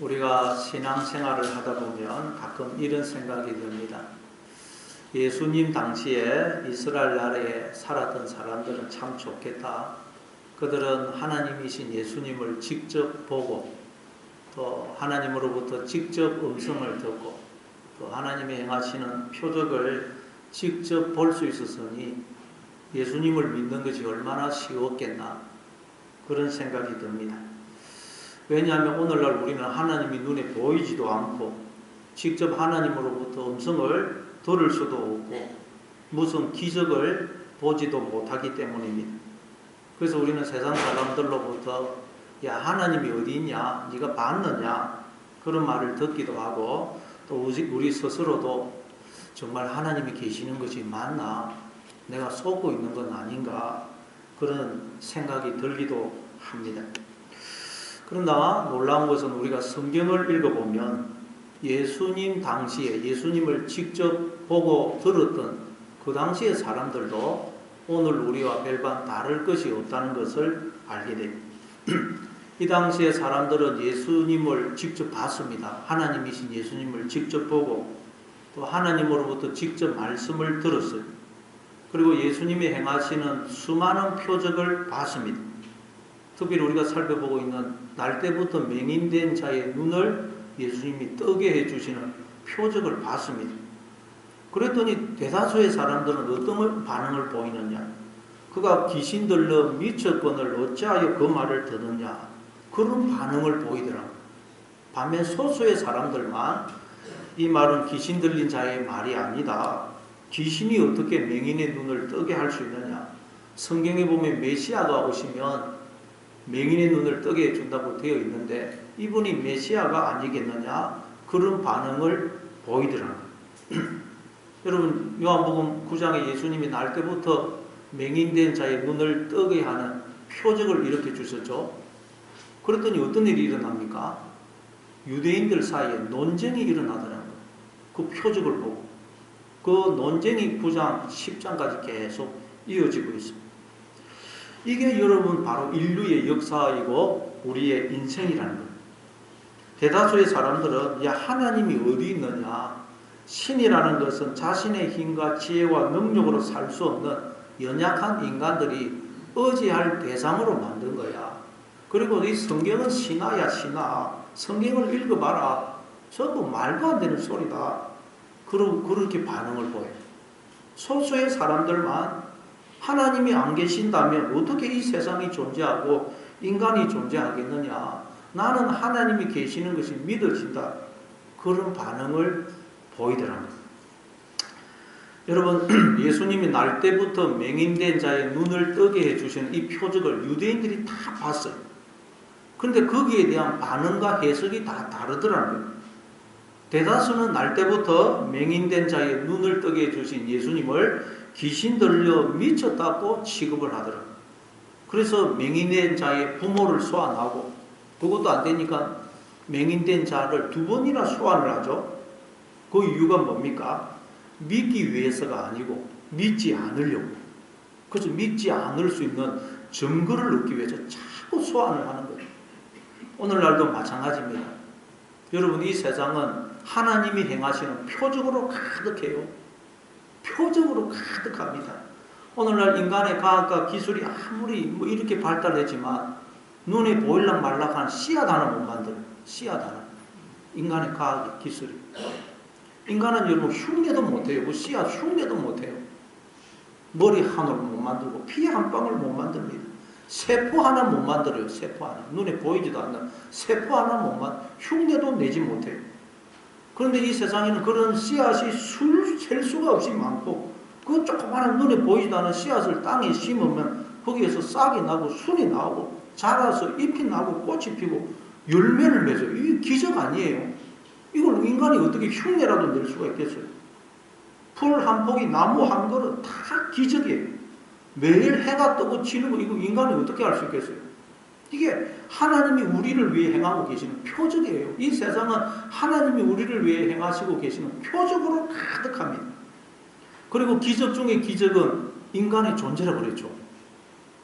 우리가 신앙생활을 하다 보면 가끔 이런 생각이 듭니다. 예수님 당시에 이스라엘 나라에 살았던 사람들은 참 좋겠다. 그들은 하나님이신 예수님을 직접 보고 또 하나님으로부터 직접 음성을 듣고 또 하나님이 행하시는 표적을 직접 볼 수 있었으니 예수님을 믿는 것이 얼마나 쉬웠겠나 그런 생각이 듭니다. 왜냐하면 오늘날 우리는 하나님이 눈에 보이지도 않고 직접 하나님으로부터 음성을 들을 수도 없고 무슨 기적을 보지도 못하기 때문입니다. 그래서 우리는 세상 사람들로부터 야 하나님이 어디 있냐? 네가 봤느냐? 그런 말을 듣기도 하고 또 우리 스스로도 정말 하나님이 계시는 것이 맞나? 내가 속고 있는 건 아닌가? 그런 생각이 들기도 합니다. 그러나 놀라운 것은 우리가 성경을 읽어보면 예수님 당시에 예수님을 직접 보고 들었던 그 당시의 사람들도 오늘 우리와 별반 다를 것이 없다는 것을 알게 됩니다. 이 당시의 사람들은 예수님을 직접 봤습니다. 하나님이신 예수님을 직접 보고 또 하나님으로부터 직접 말씀을 들었어요. 그리고 예수님이 행하시는 수많은 표적을 봤습니다. 특별히 우리가 살펴보고 있는 날 때부터 맹인된 자의 눈을 예수님이 뜨게 해주시는 표적을 봤습니다. 그랬더니 대다수의 사람들은 어떤 반응을 보이느냐? 그가 귀신 들려 미쳤거늘 어찌하여 그 말을 듣느냐? 그런 반응을 보이더라고요. 반면 소수의 사람들만 이 말은 귀신 들린 자의 말이 아니다. 귀신이 어떻게 맹인의 눈을 뜨게 할 수 있느냐? 성경에 보면 메시아가 오시면 맹인의 눈을 뜨게 해준다고 되어 있는데 이분이 메시아가 아니겠느냐? 그런 반응을 보이더라고요. 여러분 요한복음 9장에 예수님이 날 때부터 맹인된 자의 눈을 뜨게 하는 표적을 일으켜 주셨죠. 그랬더니 어떤 일이 일어납니까? 유대인들 사이에 논쟁이 일어나더라고요. 그 표적을 보고 그 논쟁이 9장 10장까지 계속 이어지고 있습니다. 이게 여러분 바로 인류의 역사이고 우리의 인생이라는 겁니다. 대다수의 사람들은 야 하나님이 어디 있느냐? 신이라는 것은 자신의 힘과 지혜와 능력으로 살 수 없는 연약한 인간들이 의지할 대상으로 만든 거야. 그리고 이 성경은 신화야 신화. 성경을 읽어봐라. 전부 말도 안 되는 소리다. 그렇게 반응을 보여요. 소수의 사람들만 하나님이 안 계신다면 어떻게 이 세상이 존재하고 인간이 존재하겠느냐. 나는 하나님이 계시는 것이 믿어진다. 그런 반응을 보이더랍니다. 여러분 예수님이 날 때부터 맹인된 자의 눈을 뜨게 해주시는 이 표적을 유대인들이 다 봤어요. 그런데 거기에 대한 반응과 해석이 다 다르더라고요. 대다수는 날 때부터 맹인된 자의 눈을 뜨게 해주신 예수님을 귀신 들려 미쳤다고 취급을 하더라고요. 그래서 맹인된 자의 부모를 소환하고 그것도 안 되니까 맹인된 자를 2번이나 소환을 하죠. 그 이유가 뭡니까? 믿기 위해서가 아니고 믿지 않으려고. 그래서 믿지 않을 수 있는 증거를 얻기 위해서 자꾸 소환을 하는 거예요. 오늘날도 마찬가지입니다. 여러분 이 세상은 하나님이 행하시는 표적으로 가득해요. 표적으로 가득합니다. 오늘날 인간의 과학과 기술이 아무리 이렇게 발달했지만 눈에 보일락 말락한 씨앗 하나 못 만들어요. 씨앗 하나. 인간의 과학의 기술이. 인간은 여러분 흉내도 못해요. 씨앗 흉내도 못해요. 머리 하나를 못 만들고 피 한 방울 못 만듭니다. 세포 하나 못 만들어요. 세포 하나. 눈에 보이지도 않는 세포 하나 흉내도 내지 못해요. 그런데 이 세상에는 그런 씨앗이 셀 수가 없이 많고 그 조그마한 눈에 보이지도 않는 씨앗을 땅에 심으면 거기에서 싹이 나고 순이 나오고 자라서 잎이 나고 꽃이 피고 열매를 맺어요. 이게 기적 아니에요. 이걸 인간이 어떻게 흉내라도 낼 수가 있겠어요? 풀 한 포기, 나무 한 그릇 다 기적이에요. 매일 해가 뜨고 지르고 이거 인간이 어떻게 할 수 있겠어요? 이게 하나님이 우리를 위해 행하고 계시는 표적이에요. 이 세상은 하나님이 우리를 위해 행하시고 계시는 표적으로 가득합니다. 그리고 기적 중에 기적은 인간의 존재라고 그랬죠.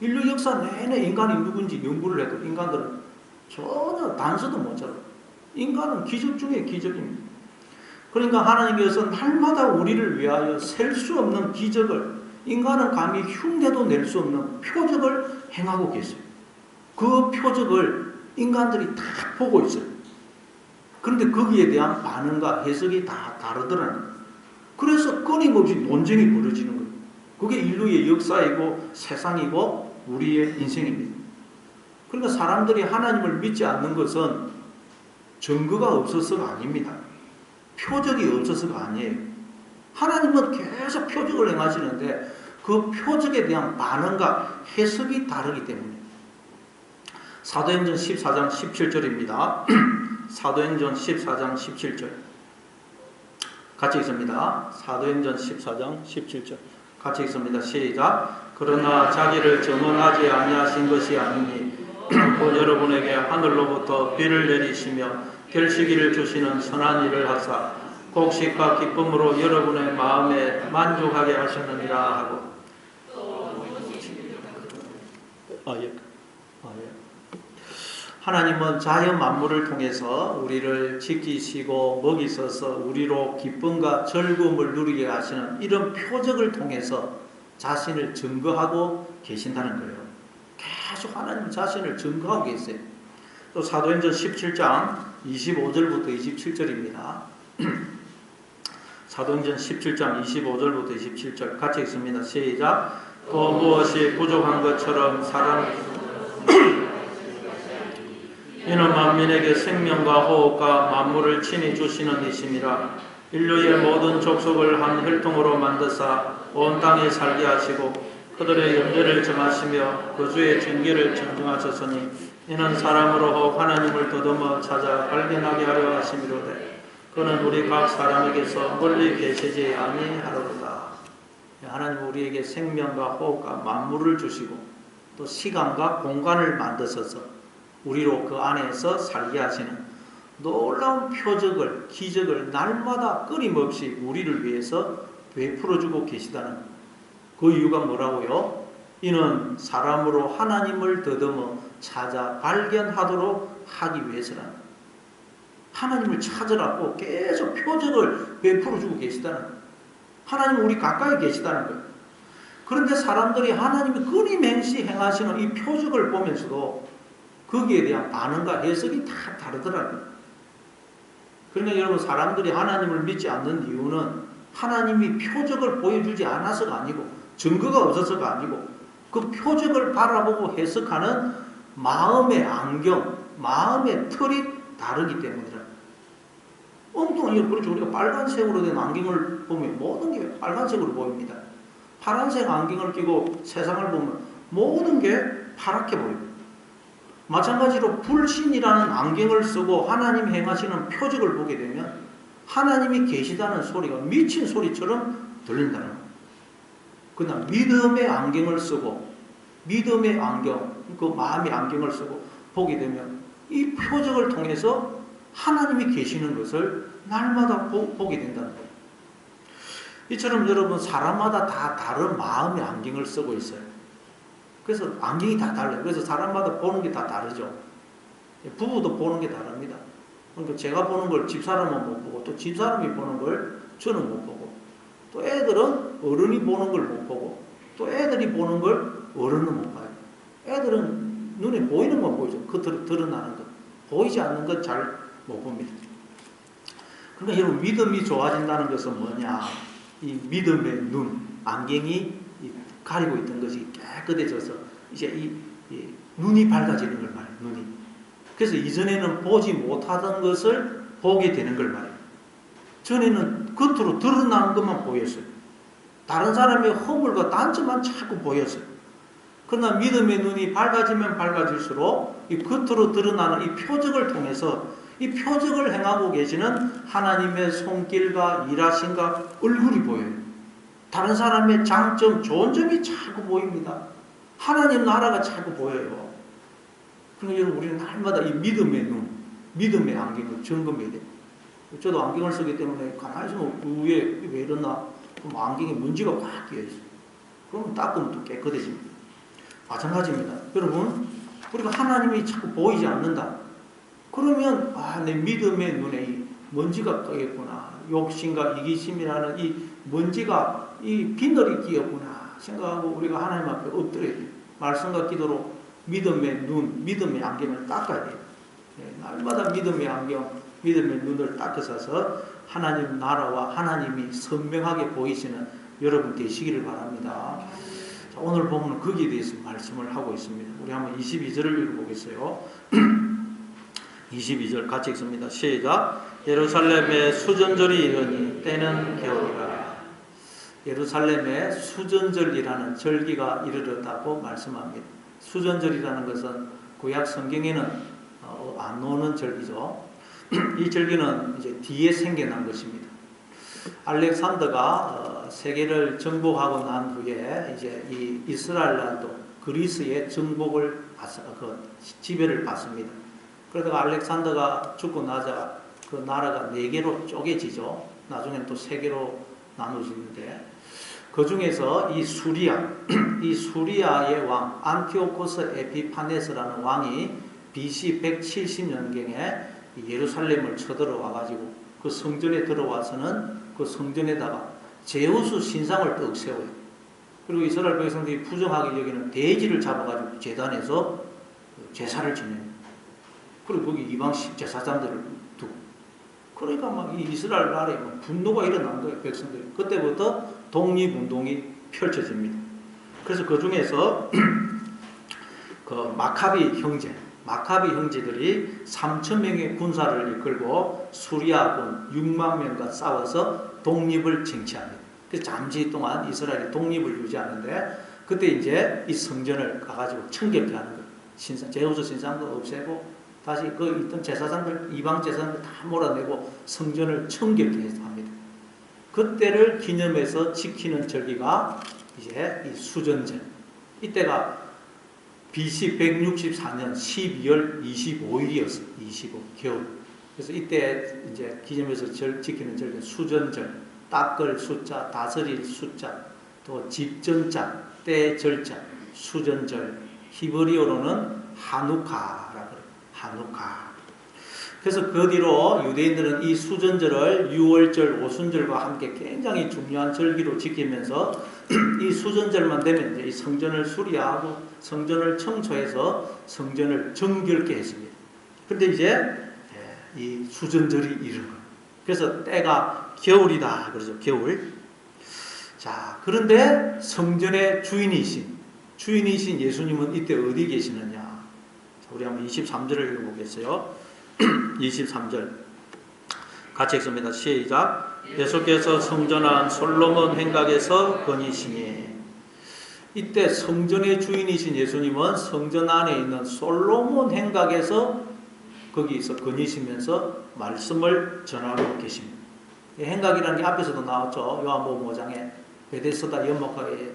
인류 역사 내내 인간이 누군지 연구를 해도 인간들은 전혀 단서도 못 잡아요. 인간은 기적 중에 기적입니다. 그러니까 하나님께서 날마다 우리를 위하여 셀 수 없는 기적을, 인간은 감히 흉내도 낼 수 없는 표적을 행하고 계세요. 그 표적을 인간들이 다 보고 있어요. 그런데 거기에 대한 반응과 해석이 다 다르더라는 거예요. 그래서 끊임없이 논쟁이 벌어지는 거예요. 그게 인류의 역사이고 세상이고 우리의 인생입니다. 그러니까 사람들이 하나님을 믿지 않는 것은 증거가 없어서가 아닙니다. 표적이 없어서가 아니에요. 하나님은 계속 표적을 행하시는데 그 표적에 대한 반응과 해석이 다르기 때문에. 사도행전 14장 17절입니다. 사도행전 14장 17절 같이 읽습니다. 사도행전 14장 17절 같이 읽습니다. 시작. 그러나 자기를 증언하지 아니하신 것이 아니니 곧 여러분에게 하늘로부터 비를 내리시며 결실기를 주시는 선한 일을 하사 곡식과 기쁨으로 여러분의 마음에 만족하게 하셨느니라 하고. 하나님은 자연 만물을 통해서 우리를 지키시고 먹이셔서 우리로 기쁨과 즐거움을 누리게 하시는 이런 표적을 통해서 자신을 증거하고 계신다는 거예요. 계속 하나님은 자신을 증거하고 계세요. 또 사도행전 17장 25절부터 27절입니다. 사도행전 17장 25절부터 27절 같이 읽습니다. 시작. 또 무엇이 부족한 것처럼 이는 만민에게 생명과 호흡과 만물을 친히 주시는 이심이라. 인류의 모든 족속을 한 혈통으로 만드사 온 땅에 살게 하시고 그들의 염려를 정하시며 그 주의 징계를 정정하셨으니 이는 사람으로 혹 하나님을 더듬어 찾아 발견하게 하려 하심이로되 그는 우리 각 사람에게서 멀리 계시지 아니하로다. 하나님은 우리에게 생명과 호흡과 만물을 주시고 또 시간과 공간을 만드셔서 우리로 그 안에서 살게 하시는 놀라운 표적을, 기적을 날마다 끊임없이 우리를 위해서 베풀어주고 계시다는 그 이유가 뭐라고요? 이는 사람으로 하나님을 더듬어 찾아 발견하도록 하기 위해서라는 거예요. 하나님을 찾으라고 계속 표적을 베풀어주고 계시다는 거예요. 하나님은 우리 가까이 계시다는 거예요. 그런데 사람들이 하나님이 끊임없이 행하시는 이 표적을 보면서도 거기에 대한 반응과 해석이 다 다르더라고요. 그러니까 여러분, 사람들이 하나님을 믿지 않는 이유는 하나님이 표적을 보여주지 않아서가 아니고 증거가 없어서가 아니고 그 표적을 바라보고 해석하는 마음의 안경, 마음의 틀이 다르기 때문이라. 엉뚱하게 그렇죠. 우리가 빨간색으로 된 안경을 보면 모든 게 빨간색으로 보입니다. 파란색 안경을 끼고 세상을 보면 모든 게 파랗게 보입니다. 마찬가지로 불신이라는 안경을 쓰고 하나님 행하시는 표적을 보게 되면 하나님이 계시다는 소리가 미친 소리처럼 들린다는 거예요. 그러나 믿음의 안경을 쓰고 믿음의 안경, 그 마음의 안경을 쓰고 보게 되면 이 표적을 통해서 하나님이 계시는 것을 날마다 보게 된다는 거예요. 이처럼 여러분, 사람마다 다 다른 마음의 안경을 쓰고 있어요. 그래서 안경이 다 달라요. 그래서 사람마다 보는 게 다 다르죠. 부부도 보는 게 다릅니다. 그러니까 제가 보는 걸 집사람은 못 보고 또 집사람이 보는 걸 저는 못 보고 또 애들은 어른이 보는 걸 못 보고 또 애들이 보는 걸 어른은 못 봐요. 애들은 눈에 보이는 건 보이죠. 그 드러나는 것. 보이지 않는 것 잘 못 봅니다. 그러니까 여러분, 믿음이 좋아진다는 것은 뭐냐? 이 믿음의 눈, 안경이 가리고 있던 것이 깨끗해져서 이제 이 눈이 밝아지는 걸 말해요. 눈이. 그래서 이전에는 보지 못하던 것을 보게 되는 걸 말해요. 전에는 겉으로 드러나는 것만 보였어요. 다른 사람의 허물과 단점만 자꾸 보였어요. 그러나 믿음의 눈이 밝아지면 밝아질수록 이 겉으로 드러나는 이 표적을 통해서 이 표적을 행하고 계시는 하나님의 손길과 일하심과 얼굴이 보여요. 다른 사람의 장점, 좋은 점이 자꾸 보입니다. 하나님 나라가 자꾸 보여요. 그러니까 여러분, 우리는 날마다 이 믿음의 눈, 믿음의 안경을 점검해야 돼요. 저도 안경을 쓰기 때문에 가만히 있으면 위에 왜 이러나? 그럼 안경에 먼지가 확 끼어있어요. 그러면 닦으면 또 깨끗해집니다. 마찬가지입니다. 여러분, 우리가 하나님이 자꾸 보이지 않는다. 그러면 내 믿음의 눈에 이 먼지가 떠있구나. 욕심과 이기심이라는 이 먼지가 이 비늘이 끼었구나 생각하고 우리가 하나님 앞에 엎드려야 돼요. 말씀과 기도로 믿음의 눈, 믿음의 안경을 닦아야 돼요. 날마다 믿음의 안경, 믿음의 눈을 닦으셔서 하나님 나라와 하나님이 선명하게 보이시는 여러분 되시기를 바랍니다. 자, 오늘 보면 거기에 대해서 말씀을 하고 있습니다. 우리 한번 22절을 읽어보겠어요. 22절 같이 읽습니다. 시작. 예루살렘의 수전절이 이르니 때는 겨울이라. 예루살렘의 수전절이라는 절기가 이르렀다고 말씀합니다. 수전절이라는 것은 구약 성경에는 안 나오는 절기죠. 이 절기는 이제 뒤에 생겨난 것입니다. 알렉산더가 세계를 정복하고 난 후에 이제 이 이스라엘 나라도 그리스의 정복을 지배를 받습니다. 그러다가 알렉산더가 죽고 나자 그 나라가 4개로 쪼개지죠. 나중에는 또 3개로 나눠지는데 그 중에서 이 수리아의 왕 안티오코스 에피파네스라는 왕이 BC 170년경에 예루살렘을 쳐들어와 가지고 그 성전에 들어와서는 그 성전에다가 제우스 신상을 떡 세워요. 그리고 이스라엘 백성들이 부정하게 여기는 돼지를 잡아가지고 제단에서 제사를 지내요. 그리고 거기 이방 제사장들을 두고. 그러니까 막 이 이스라엘 나라에 막 분노가 일어난 거예요, 백성들이. 그때부터 독립운동이 펼쳐집니다. 그래서 그 중에서 그 마카비 형제들이 3,000명의 군사를 이끌고 수리아군 6만 명과 싸워서 독립을 쟁취합니다. 그래서 잠시 동안 이스라엘이 독립을 유지하는데 그때 이제 이 성전을 가가지고 청결케 하는 거예요. 제우스 신상도 없애고 다시 그 있던 제사장들, 이방 제사장들 다 몰아내고 성전을 청결케 합니다. 그때를 기념해서 지키는 절기가 이제 이 수전절. 이때가 BC 164년 12월 25일이었어요. 25 겨울. 그래서 이때 이제 기념해서 지키는 절기 수전절, 닦을 숫자, 다스릴 숫자, 또 집전자, 때절자, 수전절, 히브리어로는 하누카라고 그래요. 하누카. 그래서 그 뒤로 유대인들은 이 수전절을 유월절, 오순절과 함께 굉장히 중요한 절기로 지키면서 이 수전절만 되면 이제 이 성전을 수리하고 성전을 청소해서 성전을 정결케 했습니다. 그런데 이제 이 수전절이 이른 거예요. 그래서 때가 겨울이다. 그러죠. 겨울. 자, 그런데 성전의 주인이신 예수님은 이때 어디 계시느냐? 자, 우리 한번 23절을 읽어보겠어요. 23절 같이 읽습니다. 시작. 예수께서 성전한 솔로몬 행각에서 거니시니. 이때 성전의 주인이신 예수님은 성전 안에 있는 솔로몬 행각에서 거기서 거니시면서 말씀을 전하고 계십니다. 이 행각이라는 게 앞에서도 나왔죠. 요한복음 5장에 베데스다 연못가에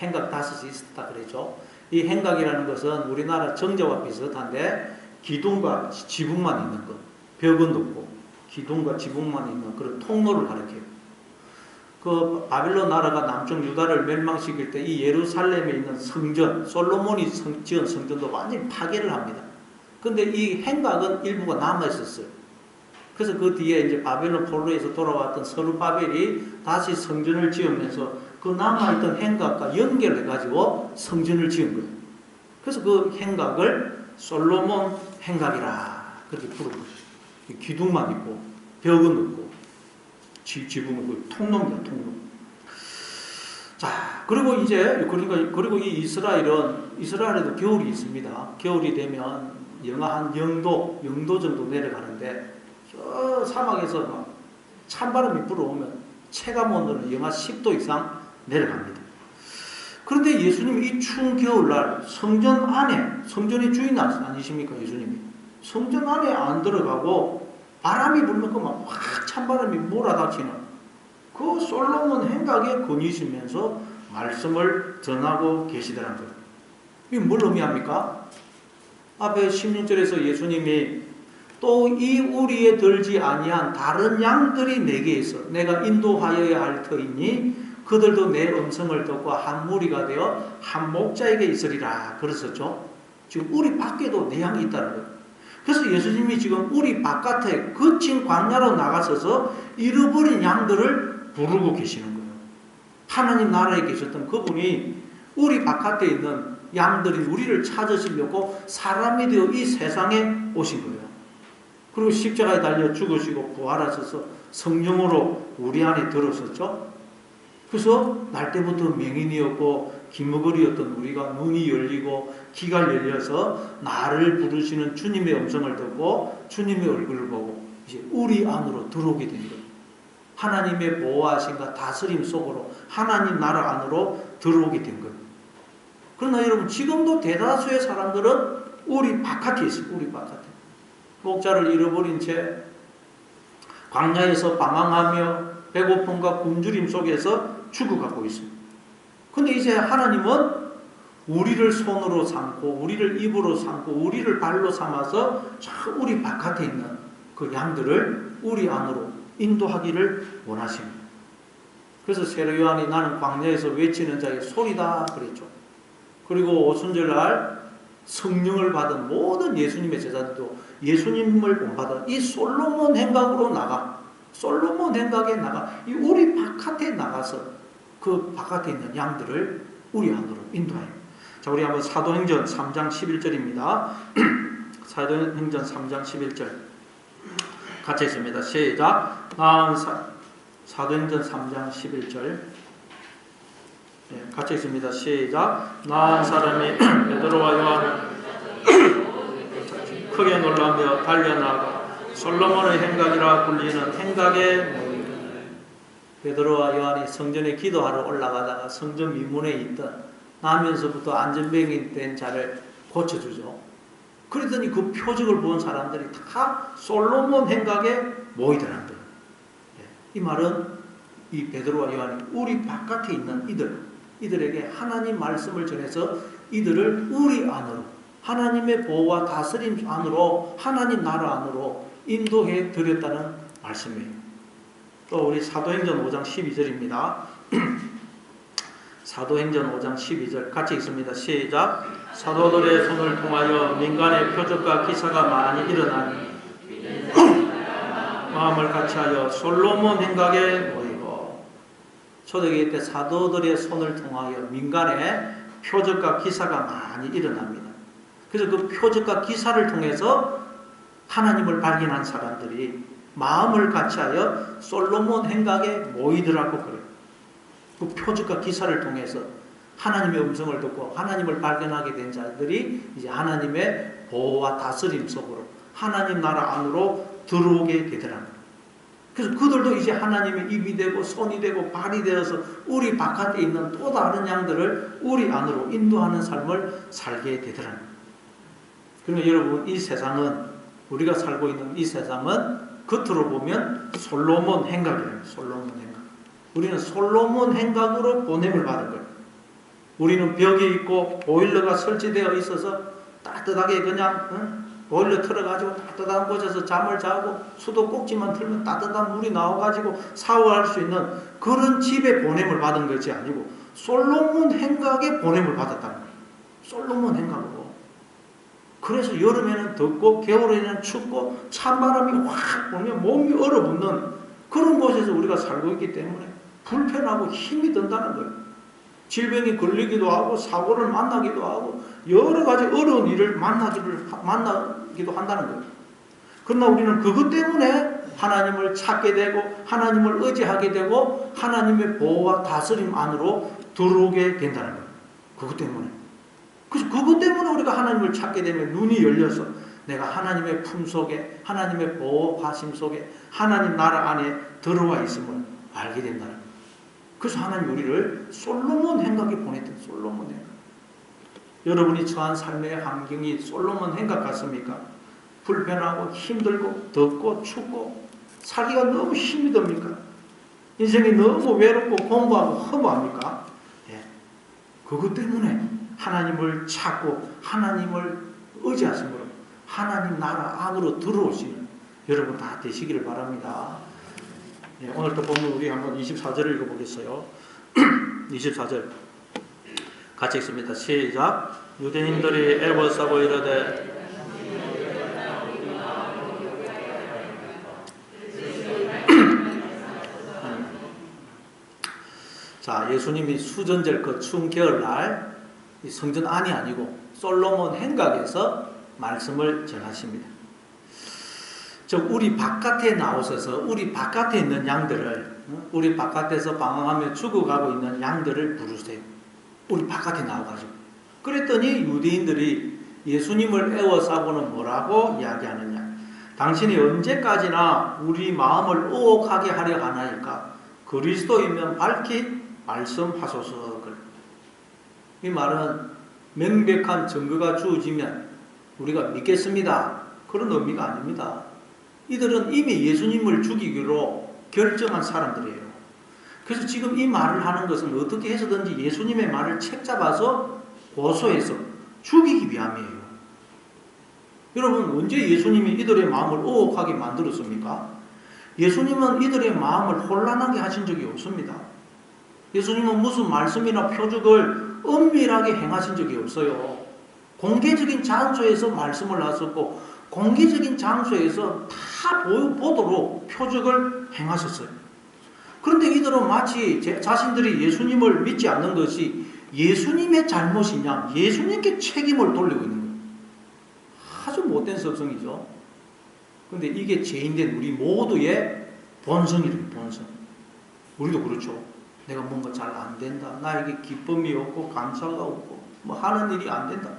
행각 5이 있었다 그랬죠. 이 행각이라는 것은 우리나라 정자와 비슷한데 기둥과 지붕만 있는 것, 벽은 없고 기둥과 지붕만 있는 그런 통로를 가리켜요. 그 바빌론 나라가 남쪽 유다를 멸망시킬 때 이 예루살렘에 있는 성전, 솔로몬이 지은 성전도 완전히 파괴를 합니다. 근데 이 행각은 일부가 남아 있었어요. 그래서 그 뒤에 이제 바벨론 포로에서 돌아왔던 서르바벨이 다시 성전을 지으면서 그 남아있던 행각과 연결해 가지고 성전을 지은 거예요. 그래서 그 행각을 솔로몬 행각이라 그렇게 부른 거죠. 기둥만 있고 벽은 없고 지붕은 없고 통로입니다. 통로. 자, 그리고 이제 그리고 이 이스라엘에도 겨울이 있습니다. 겨울이 되면 영하 한 0도 정도 내려가는데 저 사막에서 막 찬바람이 불어오면 체감 온도는 영하 10도 이상 내려갑니다. 그런데 예수님이 이 추운 겨울날 성전 안에, 성전의 주인 아니십니까 예수님이? 성전 안에 안 들어가고 바람이 불면 막 확 찬바람이 몰아닥치는 그 솔로몬 행각에 거니시면서 말씀을 전하고 계시더라는 거예요. 이게 뭘 의미합니까? 앞에 16절에서 예수님이 또 이 우리에 들지 아니한 다른 양들이 내게 있어 내가 인도하여야 할 터이니 그들도 내 음성을 듣고 한 무리가 되어 한 목자에게 있으리라 그랬었죠. 지금 우리 밖에도 내 양이 있다는 거예요. 그래서 예수님이 지금 우리 바깥에 거친 광야로 나가셔서 잃어버린 양들을 부르고 계시는 거예요. 하나님 나라에 계셨던 그분이 우리 바깥에 있는 양들이 우리를 찾으시려고 사람이 되어 이 세상에 오신 거예요. 그리고 십자가에 달려 죽으시고 부활하셔서 성령으로 우리 안에 들어섰죠. 그래서 날 때부터 맹인이었고 기머거리였던 우리가 눈이 열리고 귀가 열려서 나를 부르시는 주님의 음성을 듣고 주님의 얼굴을 보고 이제 우리 안으로 들어오게 된 거예요. 하나님의 보호하심과 다스림 속으로 하나님 나라 안으로 들어오게 된 거예요. 그러나 여러분 지금도 대다수의 사람들은 우리 바깥에 있어요. 우리 바깥에. 목자를 잃어버린 채 광야에서 방황하며 배고픔과 굶주림 속에서 죽어가고 있습니다. 근데 이제 하나님은 우리를 손으로 삼고 우리를 입으로 삼고 우리를 발로 삼아서 우리 바깥에 있는 그 양들을 우리 안으로 인도하기를 원하십니다. 그래서 세례 요한이 나는 광야에서 외치는 자의 소리다 그랬죠. 그리고 오순절날 성령을 받은 모든 예수님의 제자들도 예수님을 본받아 이 솔로몬 행각으로 나가, 솔로몬 행각에 나가, 이 우리 바깥에 나가서 그 바깥에 있는 양들을 우리 안으로 인도해요. 자, 우리 한번 사도행전 3장 11절입니다. 사도행전 3장 11절 같이 있습니다. 시작. 사도행전 3장 11절 같이 있습니다. 시작. 나은 사람이 베드로와 요한을 크게 놀라며 달려나가 솔로몬의 행각이라 불리는 행각에 모이더라. 베드로와 요한이 성전에 기도하러 올라가다가 성전 미문에 있던 나면서부터 안전병이 된 자를 고쳐주죠. 그러더니 그 표적을 본 사람들이 다 솔로몬 행각에 모이더라는 거예요. 이 말은 이 베드로와 요한이 우리 바깥에 있는 이들에게 하나님 말씀을 전해서 이들을 우리 안으로 하나님의 보호와 다스림 안으로 하나님 나라 안으로 인도해 드렸다는 말씀이에요. 또 우리 사도행전 5장 12절입니다. 사도행전 5장 12절 같이 읽습니다. 시작. 사도들의 손을 통하여 민간의 표적과 기사가 많이 일어나니 마음을 같이하여 솔로몬 행각에 모이고 초대기일 때 사도들의 손을 통하여 민간의 표적과 기사가 많이 일어납니다. 그래서 그 표적과 기사를 통해서 하나님을 발견한 사람들이 마음을 같이하여 솔로몬 행각에 모이더라고 그래요. 그 표적과 기사를 통해서 하나님의 음성을 듣고 하나님을 발견하게 된 자들이 이제 하나님의 보호와 다스림 속으로 하나님 나라 안으로 들어오게 되더랍니다. 그래서 그들도 이제 하나님의 입이 되고 손이 되고 발이 되어서 우리 바깥에 있는 또 다른 양들을 우리 안으로 인도하는 삶을 살게 되더랍니다. 그러면 여러분 이 세상은 우리가 살고 있는 이 세상은 겉으로 보면 솔로몬 행각이에요. 솔로몬 행각. 우리는 솔로몬 행각으로 보냄을 받은 거예요. 우리는 벽이 있고 보일러가 설치되어 있어서 따뜻하게 그냥 보일러 틀어가지고 따뜻한 곳에서 잠을 자고 수도꼭지만 틀면 따뜻한 물이 나와가지고 샤워할 수 있는 그런 집에 보냄을 받은 것이 아니고 솔로몬 행각에 보냄을 받았다는 거예요. 솔로몬 행각으로. 그래서 여름에는 덥고 겨울에는 춥고 찬바람이 확 불면 몸이 얼어붙는 그런 곳에서 우리가 살고 있기 때문에 불편하고 힘이 든다는 거예요. 질병이 걸리기도 하고 사고를 만나기도 하고 여러 가지 어려운 일을 만나기도 한다는 거예요. 그러나 우리는 그것 때문에 하나님을 찾게 되고 하나님을 의지하게 되고 하나님의 보호와 다스림 안으로 들어오게 된다는 거예요. 그것 때문에. 그래서 그것 때문에 우리가 하나님을 찾게 되면 눈이 열려서 내가 하나님의 품속에 하나님의 보호하심 속에 하나님 나라 안에 들어와 있음을 알게 된다는 거예요. 그래서 하나님 우리를 솔로몬 행각에 보냈던 솔로몬 행각. 여러분이 처한 삶의 환경이 솔로몬 행각 같습니까? 불편하고 힘들고 덥고 춥고 살기가 너무 힘이 듭니까? 인생이 너무 외롭고 공부하고 허무합니까? 예. 그것 때문에 하나님을 찾고 하나님을 의지하심으로 하나님 나라 안으로 들어오시는 여러분 다 되시기를 바랍니다. 예, 오늘 또 보면 우리 한번 24절을 읽어보겠어요. 24절 같이 읽습니다. 시작. 유대인들이 애워싸고 이르되 자, 예수님이 수전절 그 추운 겨울날 이 성전 안이 아니고 솔로몬 행각에서 말씀을 전하십니다. 즉 우리 바깥에 나오셔서 우리 바깥에 있는 양들을, 우리 바깥에서 방황하며 죽어가고 있는 양들을 부르세요. 우리 바깥에 나와가지고. 그랬더니 유대인들이 예수님을 애워싸고는 뭐라고 이야기하느냐. 당신이 언제까지나 우리 마음을 의혹하게 하려 하나이까. 그리스도이면 밝히 말씀하소서. 이 말은 명백한 증거가 주어지면 우리가 믿겠습니다. 그런 의미가 아닙니다. 이들은 이미 예수님을 죽이기로 결정한 사람들이에요. 그래서 지금 이 말을 하는 것은 어떻게 해서든지 예수님의 말을 책잡아서 고소해서 죽이기 위함이에요. 여러분, 언제 예수님이 이들의 마음을 의혹하게 만들었습니까? 예수님은 이들의 마음을 혼란하게 하신 적이 없습니다. 예수님은 무슨 말씀이나 표적을 은밀하게 행하신 적이 없어요. 공개적인 장소에서 말씀을 하셨고 공개적인 장소에서 다 보도록 표적을 행하셨어요. 그런데 이들은 마치 자신들이 예수님을 믿지 않는 것이 예수님의 잘못이냐, 예수님께 책임을 돌리고 있는 거예요. 아주 못된 습성이죠. 그런데 이게 죄인된 우리 모두의 본성이래요. 본성. 우리도 그렇죠. 내가 뭔가 잘 안 된다. 나에게 기쁨이 없고 감사가 없고 뭐 하는 일이 안 된다.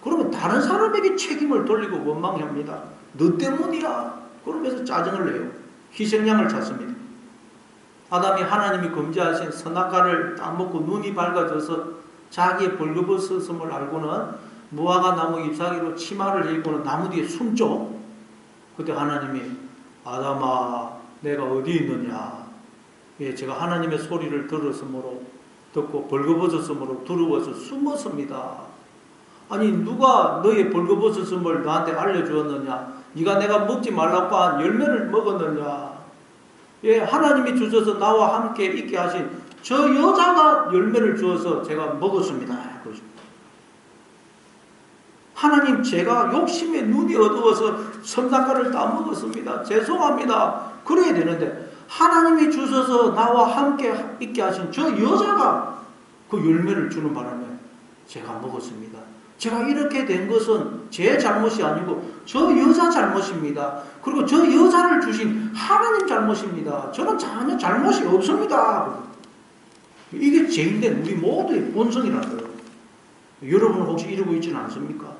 그러면 다른 사람에게 책임을 돌리고 원망합니다. 너 때문이야. 그러면서 짜증을 내요. 희생양을 찾습니다. 아담이 하나님이 금지하신 선악과를 따먹고 눈이 밝아져서 자기의 벌거벗었음을 알고는 무화과 나무 잎사귀로 치마를 입고는 나무 뒤에 숨죠. 그때 하나님이 아담아 내가 어디 있느냐. 예, 제가 하나님의 소리를 듣고 벌거벗었으므로 두려워서 숨었습니다. 아니 누가 너의 벌거벗었음을 나한테 알려주었느냐. 네가 내가 먹지 말라고 한 열매를 먹었느냐. 예, 하나님이 주셔서 나와 함께 있게 하신 저 여자가 열매를 주어서 제가 먹었습니다. 그러죠. 하나님 제가 욕심에 눈이 어두워서 선악과를 따먹었습니다. 죄송합니다. 그래야 되는데 하나님이 주셔서 나와 함께 있게 하신 저 여자가 그 열매를 주는 바람에 제가 먹었습니다. 제가 이렇게 된 것은 제 잘못이 아니고 저 여자 잘못입니다. 그리고 저 여자를 주신 하나님 잘못입니다. 저는 전혀 잘못이 없습니다. 이게 죄인된 우리 모두의 본성이라는 거예요. 여러분 혹시 이러고 있지는 않습니까?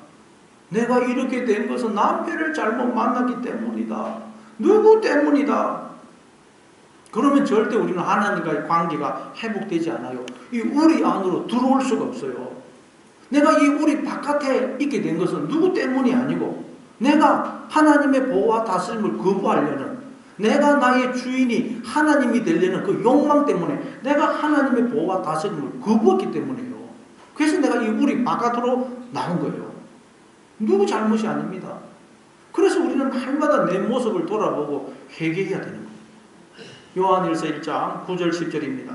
내가 이렇게 된 것은 남편을 잘못 만났기 때문이다. 누구 때문이다. 그러면 절대 우리는 하나님과의 관계가 회복되지 않아요. 이 우리 안으로 들어올 수가 없어요. 내가 이 우리 바깥에 있게 된 것은 누구 때문이 아니고 내가 하나님의 보호와 다스림을 거부하려는 내가 나의 주인이 하나님이 되려는 그 욕망 때문에 내가 하나님의 보호와 다스림을 거부했기 때문이에요. 그래서 내가 이 우리 바깥으로 나온 거예요. 누구 잘못이 아닙니다. 그래서 우리는 날마다 내 모습을 돌아보고 회개해야 되는 거예요. 요한일서 1장 9절 10절입니다.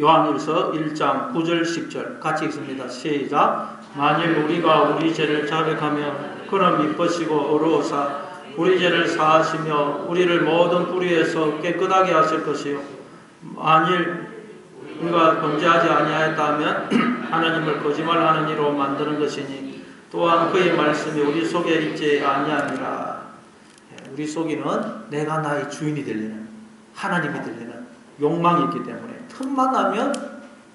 요한일서 1장 9절 10절 같이 읽습니다. 시작. 만일 우리가 우리 죄를 자백하면 그는 미쁘시고 어루오사 우리 죄를 사하시며 우리를 모든 불의에서 깨끗하게 하실 것이요 만일 우리가 범죄하지 아니하였다면 하나님을 거짓말하는 이로 만드는 것이니 또한 그의 말씀이 우리 속에 있지 아니하니라. 우리 속에는 내가 나의 주인이 되려는 하나님이 되려는 욕망이 있기 때문에 틈만 나면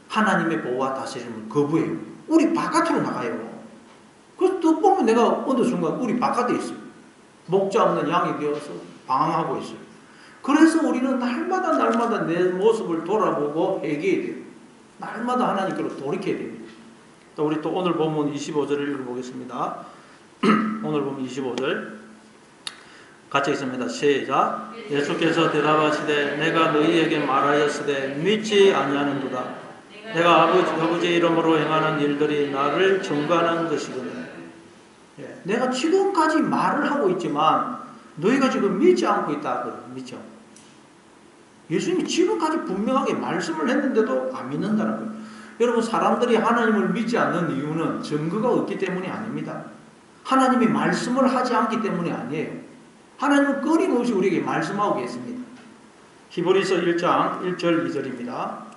하나님의 보호와 다스림을 거부해요. 우리 바깥으로 나가요. 그래서 또 보면 내가 어느 순간 우리 바깥에 있어요. 목자 없는 양이 되어서 방황하고 있어요. 그래서 우리는 날마다 내 모습을 돌아보고 회개해야 돼요. 날마다 하나님께로 돌이켜야 됩니다. 또 우리 또 오늘 본문 25절을 읽어보겠습니다. 오늘 본문 25절 같이 읽습니다. 시작. 예수께서 대답하시되 내가 너희에게 말하였으되 믿지 아니하는도다. 내가 아버지 이름으로 행하는 일들이 나를 증거하는 것이거든. 내가 지금까지 말을 하고 있지만 너희가 지금 믿지 않고 있다. 믿죠? 예수님이 지금까지 분명하게 말씀을 했는데도 안 믿는다는 거예요. 여러분 사람들이 하나님을 믿지 않는 이유는 증거가 없기 때문이 아닙니다. 하나님이 말씀을 하지 않기 때문이 아니에요. 하나님은 끊임없이 우리에게 말씀하고 계십니다. 히브리서 1장 1절 2절입니다.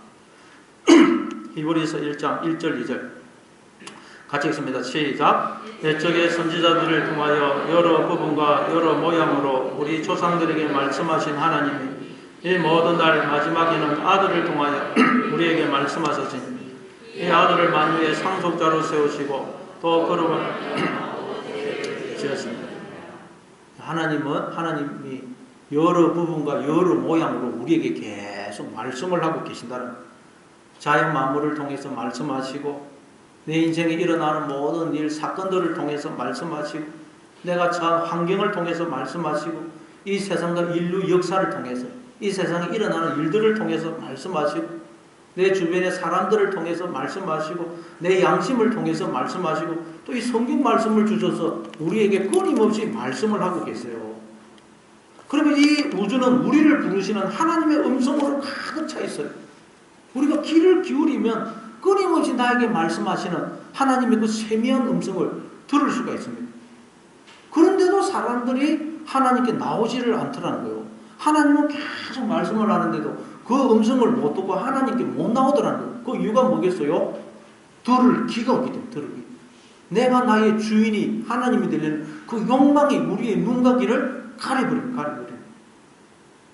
히브리서 1장 1절 2절 같이 읽습니다. 시작. 옛적의 선지자들을 통하여 여러 부분과 여러 모양으로 우리 조상들에게 말씀하신 하나님이 이 모든 날 마지막에는 아들을 통하여 우리에게 말씀하셨으니 이 아들을 만유의 상속자로 세우시고 또 그룹을 지었습니다. 하나님이 여러 부분과 여러 모양으로 우리에게 계속 말씀을 하고 계신다는 거예요. 자연 만물을 통해서 말씀하시고 내 인생에 일어나는 모든 일, 사건들을 통해서 말씀하시고 내가 처한 환경을 통해서 말씀하시고 이 세상과 인류 역사를 통해서 이 세상에 일어나는 일들을 통해서 말씀하시고 내 주변의 사람들을 통해서 말씀하시고 내 양심을 통해서 말씀하시고 또 이 성경 말씀을 주셔서 우리에게 끊임없이 말씀을 하고 계세요. 그러면 이 우주는 우리를 부르시는 하나님의 음성으로 가득 차 있어요. 우리가 귀를 기울이면 끊임없이 나에게 말씀하시는 하나님의 그 세미한 음성을 들을 수가 있습니다. 그런데도 사람들이 하나님께 나오지를 않더라는 거예요. 하나님은 계속 말씀을 하는데도 그 음성을 못 듣고 하나님께 못 나오더라는 거예요. 그 이유가 뭐겠어요? 들을 귀가 없기 때문에 들을 귀. 내가 나의 주인이 하나님이 되려는 그 욕망이 우리의 눈과 귀를 가려버립니다.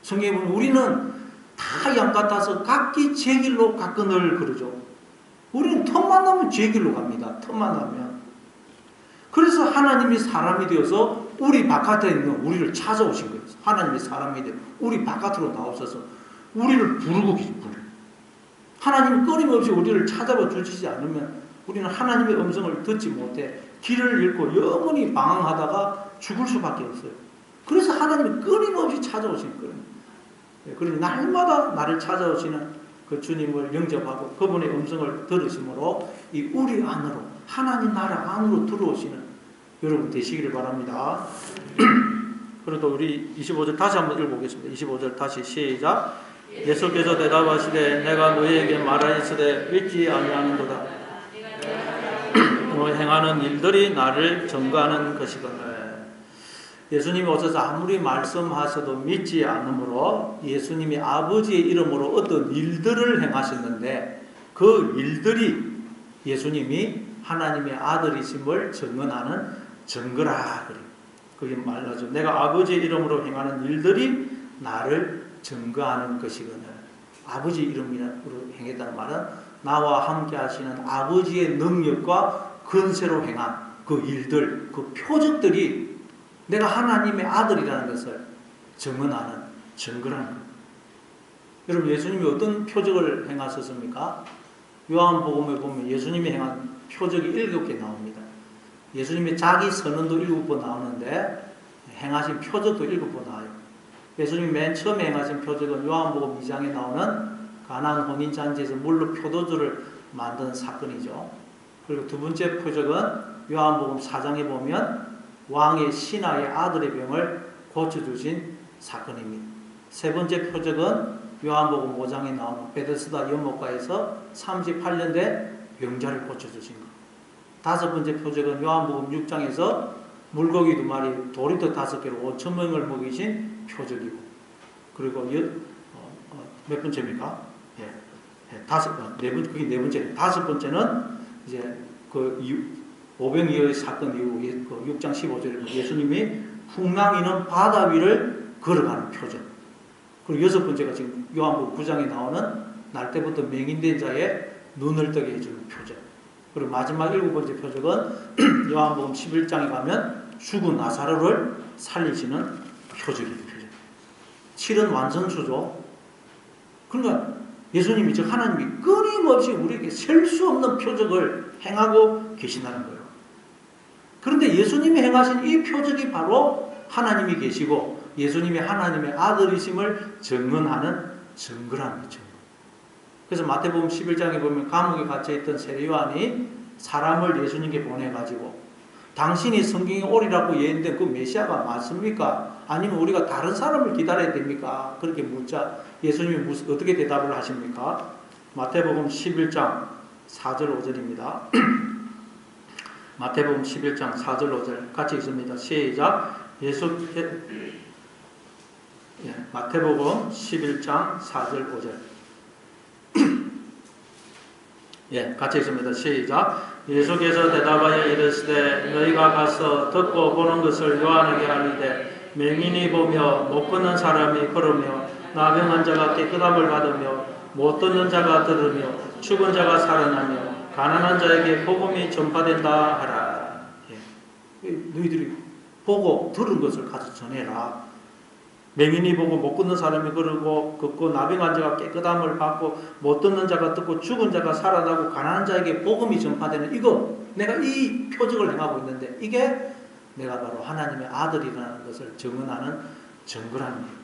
성경에 보면 우리는 다 양 같아서 각기 제 길로 가끈을 그러죠. 우리는 틈만 나면 제 길로 갑니다. 틈만 나면. 그래서 하나님이 사람이 되어서 우리 바깥에 있는 우리를 찾아오신 거예요. 하나님이 사람이 되어 우리 바깥으로 나오셔서 우리를 부르고 계십니다. 하나님이 끊임없이 우리를 찾아봐 주시지 않으면 우리는 하나님의 음성을 듣지 못해 길을 잃고 영원히 방황하다가 죽을 수밖에 없어요. 그래서 하나님이 끊임없이 찾아오신 거예요. 그러니 날마다 나를 찾아오시는 그 주님을 영접하고 그분의 음성을 들으심으로 이 우리 안으로 하나님 나라 안으로 들어오시는 여러분 되시기를 바랍니다. 그래도 우리 25절 다시 한번 읽어보겠습니다. 25절 다시 시작. 예수께서 대답하시되 내가 너희에게 말하였으되 믿지 아니하는도다. 너 행하는 일들이 나를 증거하는 것이거늘. 예수님이 오셔서 아무리 말씀하셔도 믿지 않으므로 예수님이 아버지의 이름으로 어떤 일들을 행하셨는데 그 일들이 예수님이 하나님의 아들이심을 증언하는 증거라 그래요. 그게 말하죠. 내가 아버지의 이름으로 행하는 일들이 나를 증거하는 것이거늘. 아버지 이름으로 행했다는 말은 나와 함께 하시는 아버지의 능력과 근세로 행한 그 일들, 그 표적들이 내가 하나님의 아들이라는 것을 증언하는 증거라는 거예요. 여러분 예수님이 어떤 표적을 행하셨습니까? 요한복음에 보면 예수님이 행한 표적이 7개 나옵니다. 예수님이 자기 선언도 7번 나오는데 행하신 표적도 7번 나와요. 예수님이 맨 처음에 행하신 표적은 요한복음 2장에 나오는 가나안 혼인잔치에서 물로 포도주를 만든 사건이죠. 그리고 두 번째 표적은 요한복음 4장에 보면 왕의 신하의 아들의 병을 고쳐주신 사건입니다. 세 번째 표적은 요한복음 5장에 나오는 베데스다 연못가에서 38년 된 병자를 고쳐주신 것. 다섯 번째 표적은 요한복음 6장에서 물고기 2마리, 도리도 5개로 5,000명을 먹이신 표적이고, 그리고 몇 번째입니까? 그게 네 번째. 다섯 번째는 이제 그 오병이어의 사건 이후 6장 15절에 예수님이 풍랑이는 바다 위를 걸어가는 표적. 그리고 여섯 번째가 지금 요한복음 9장에 나오는 날 때부터 맹인된 자의 눈을 뜨게 해주는 표적. 그리고 마지막 7번째 표적은 요한복음 11장에 가면 죽은 나사로를 살리시는 표적이에요. 표적. 7은 완성수죠. 그러니까 예수님이 즉 하나님이 끊임없이 우리에게 셀 수 없는 표적을 행하고 계신다는 거예요. 그런데 예수님이 행하신 이 표적이 바로 하나님이 계시고 예수님이 하나님의 아들이심을 증언하는 증거라는 거죠. 그래서 마태복음 11장에 보면 감옥에 갇혀있던 세례요한이 사람을 예수님께 보내가지고 당신이 성경에 오리라고 예언된 그 메시아가 맞습니까? 아니면 우리가 다른 사람을 기다려야 됩니까? 그렇게 묻자 예수님이 어떻게 대답을 하십니까? 마태복음 11장 4절 5절입니다. 마태복음 11장 4절 5절 같이 읽습니다. 시작. 예, 마태복음 11장 4절 5절. 예, 같이 읽습니다. 시작. 예수께서 대답하여 이르시되 너희가 가서 듣고 보는 것을 요한에게 하리되 맹인이 보며 못 걷는 사람이 걸으며 나병한 자가 깨끗함을 받으며 못 듣는 자가 들으며 죽은 자가 살아나며 가난한 자에게 복음이 전파된다 하라. 예. 너희들이 보고 들은 것을 가서 전해라. 맹인이 보고 못 걷는 사람이 걷고 나병한 자가 깨끗함을 받고 못 듣는 자가 듣고 죽은 자가 살아나고 가난한 자에게 복음이 전파되는 이거 내가 이 표적을 행하고 있는데 이게 내가 바로 하나님의 아들이라는 것을 증언하는 증거라는 거예요.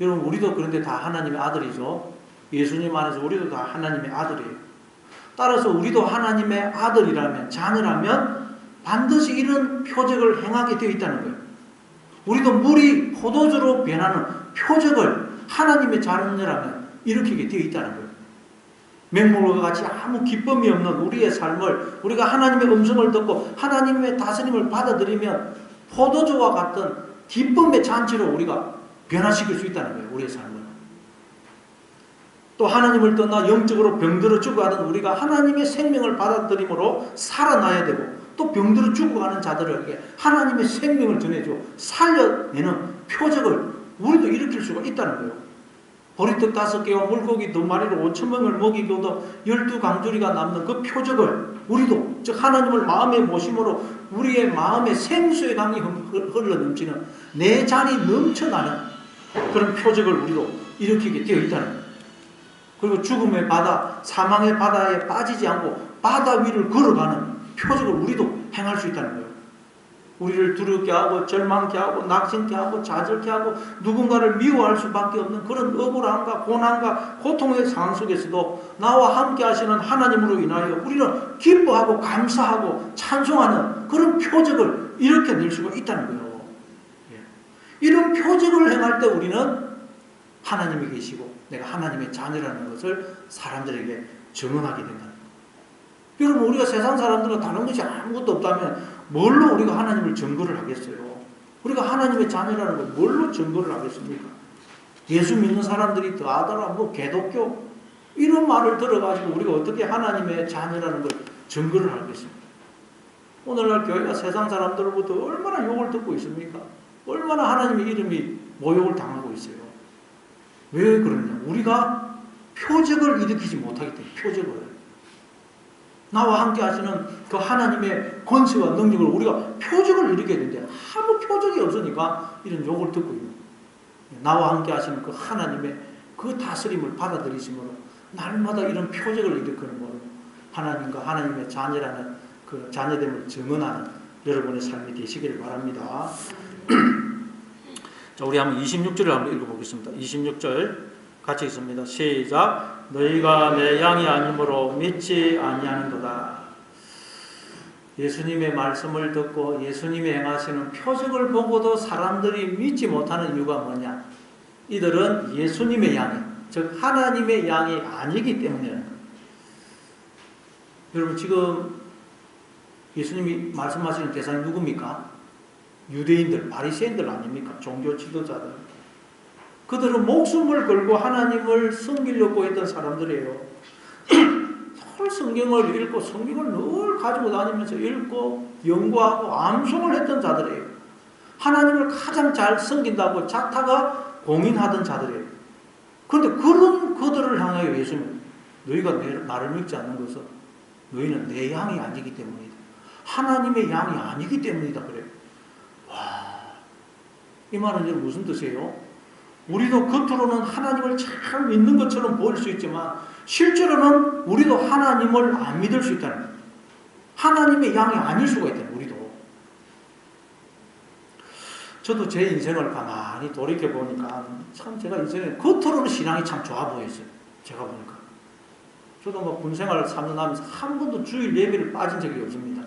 여러분 우리도 그런데 다 하나님의 아들이죠. 예수님 안에서 우리도 다 하나님의 아들이에요. 따라서 우리도 하나님의 아들이라면 자녀라면 반드시 이런 표적을 행하게 되어 있다는 거예요. 우리도 물이 포도주로 변하는 표적을 하나님의 자녀라면 일으키게 되어 있다는 거예요. 맹물과 같이 아무 기쁨이 없는 우리의 삶을 우리가 하나님의 음성을 듣고 하나님의 다스림을 받아들이면 포도주와 같은 기쁨의 잔치로 우리가 변화시킬 수 있다는 거예요. 우리의 삶을. 또 하나님을 떠나 영적으로 병들어 죽어가는 우리가 하나님의 생명을 받아들임으로 살아나야 되고 또 병들어 죽어가는 자들에게 하나님의 생명을 전해줘 살려내는 표적을 우리도 일으킬 수가 있다는 거예요. 보리떡 5개와 물고기 2마리로 5,000명을 먹이고도 12강주리가 남는 그 표적을 우리도 즉 하나님을 마음에 모심으로 우리의 마음에 생수의 강이 흘러넘치는 내 잔이 넘쳐나는 그런 표적을 우리도 일으키게 되어 있다는 거예요. 그리고 죽음의 바다, 사망의 바다에 빠지지 않고 바다 위를 걸어가는 표적을 우리도 행할 수 있다는 거예요. 우리를 두렵게 하고 절망케 하고 낙심케 하고 좌절케 하고 누군가를 미워할 수밖에 없는 그런 억울함과 고난과 고통의 상황 속에서도 나와 함께 하시는 하나님으로 인하여 우리는 기뻐하고 감사하고 찬송하는 그런 표적을 일으켜낼 수가 있다는 거예요. 이런 표적을 행할 때 우리는 하나님이 계시고 내가 하나님의 자녀라는 것을 사람들에게 증언하게 된다. 여러분 우리가 세상 사람들과 다른 것이 아무것도 없다면 뭘로 우리가 하나님을 증거를 하겠어요? 우리가 하나님의 자녀라는 걸 뭘로 증거를 하겠습니까? 예수 믿는 사람들이 더하더라 뭐 개독교 이런 말을 들어가지고 우리가 어떻게 하나님의 자녀라는 걸 증거를 하겠습니까? 오늘날 교회가 세상 사람들로부터 얼마나 욕을 듣고 있습니까? 얼마나 하나님의 이름이 모욕을 당하고 있어요. 왜 그러냐? 우리가 표적을 일으키지 못하기 때문에 표적을 나와 함께 하시는 그 하나님의 권세와 능력을 우리가 표적을 일으켜야 되는데 아무 표적이 없으니까 이런 욕을 듣고 있는 거예요. 나와 함께 하시는 그 하나님의 그 다스림을 받아들이심으로 날마다 이런 표적을 일으키는 거로 하나님과 하나님의 자녀라는 그 자녀됨을 증언하는 여러분의 삶이 되시기를 바랍니다. 자, 우리 한번 26절을 한번 읽어보겠습니다. 26절 같이 읽습니다. 시작. 너희가 내 양이 아니므로 믿지 아니하는도다. 예수님의 말씀을 듣고 예수님이 행하시는 표적을 보고도 사람들이 믿지 못하는 이유가 뭐냐? 이들은 예수님의 양이, 즉 하나님의 양이 아니기 때문이에요. 여러분 지금 예수님이 말씀하시는 대상이 누굽니까? 유대인들, 바리새인들 아닙니까? 종교 지도자들. 그들은 목숨을 걸고 하나님을 섬기려고 했던 사람들이에요. 늘 성경을 읽고 성경을 늘 가지고 다니면서 읽고 연구하고 암송을 했던 자들이에요. 하나님을 가장 잘 섬긴다고 자타가 공인하던 자들이에요. 그런데 그런 그들을 향하여 예수님은 너희가 나를 믿지 않는 것은 너희는 내 양이 아니기 때문이다. 하나님의 양이 아니기 때문이다 그래요. 와, 이 말은 무슨 뜻이에요? 우리도 겉으로는 하나님을 잘 믿는 것처럼 보일 수 있지만 실제로는 우리도 하나님을 안 믿을 수 있다는 거예요. 하나님의 양이 아닐 수가 있다는 거예요. 우리도. 저도 제 인생을 가만히 돌이켜보니까 참 제가 인생에 겉으로는 신앙이 참 좋아 보였어요. 제가 보니까. 저도 뭐 군생활을 3년 하면서 한 번도 주일 예배를 빠진 적이 없습니다.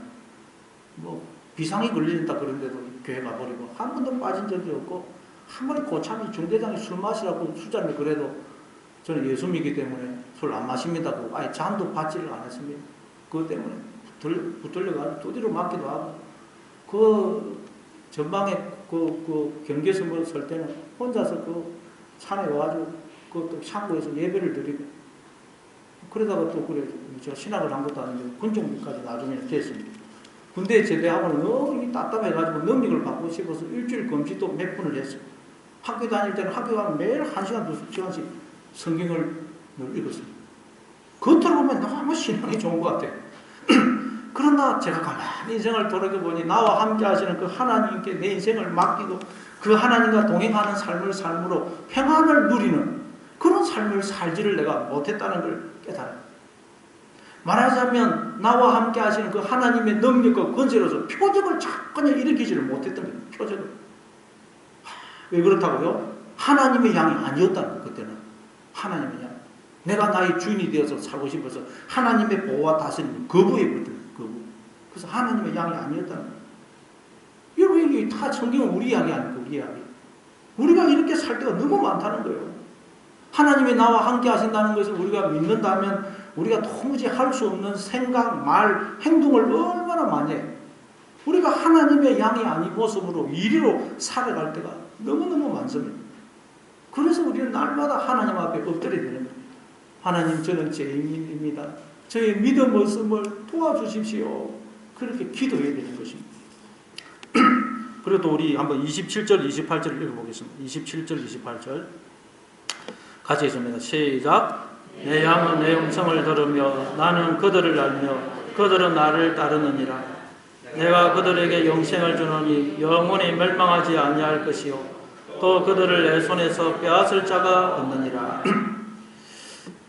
뭐 비상이 걸린다 그런데도 교회 가버리고 한 번도 빠진 적이 없고 한 번에 고참이 중대장이 술 마시라고 술잔을 그래도 저는 예수 믿기 때문에 술 안 마십니다. 아예 잔도 받지를 않았습니다. 그것 때문에 붙들려가지고 두드려 맞기도 하고 그 전방에 그 경계에서 뭐 설 때는 혼자서 그 산에 와가지고 그또 창고에서 예배를 드리고 그러다가 또 그래 저 신학을 한 것도 아닌데 군종까지 나중에 됐습니다. 군대에 제대하고는 너무 답답해가지고 능력을 받고 싶어서 일주일 금지도 몇 번을 했어요. 학교 다닐 때는 학교 가면 매일 1시간, 2시간씩 성경을 늘 읽었습니다. 겉으로 보면 너무 신앙이 좋은 것 같아요. 그러나 제가 가만히 인생을 돌아보니 나와 함께 하시는 그 하나님께 내 인생을 맡기고 그 하나님과 동행하는 삶을 삶으로 평안을 누리는 그런 삶을 살지를 내가 못했다는 걸 깨달아요. 말하자면 나와 함께 하시는 그 하나님의 능력과 권세로서 표적을 자꾸 일으키지를 못했던 거예요. 표적을. 왜 그렇다고요? 하나님의 양이 아니었다는 거예요. 그때는. 하나님의 양. 내가 나의 주인이 되어서 살고 싶어서 하나님의 보호와 다스림을 거부해버렸던 거부. 그래서 하나님의 양이 아니었다는 거예요. 여러분 이게 다 성경은 우리 이야기 아닙니까? 우리 이야기. 우리가 이렇게 살 때가 너무 많다는 거예요. 하나님이 나와 함께 하신다는 것을 우리가 믿는다면 우리가 도무지 할 수 없는 생각, 말, 행동을 얼마나 많이 해요. 우리가 하나님의 양이 아닌 모습으로 이리로 살아갈 때가 너무너무 많습니다. 그래서 우리는 날마다 하나님 앞에 엎드려야 되는 거예요. 하나님 저는 죄인입니다. 저의 믿음 없음을 도와주십시오. 그렇게 기도해야 되는 것입니다. 그래도 우리 한번 27절, 28절 읽어보겠습니다. 27절, 28절 같이 읽습니다. 시작. 내 양은 내 음성을 들으며 나는 그들을 알며 그들은 나를 따르느니라. 내가 그들에게 영생을 주노니 영원히 멸망하지 아니할 것이요 또 그들을 내 손에서 빼앗을 자가 없느니라.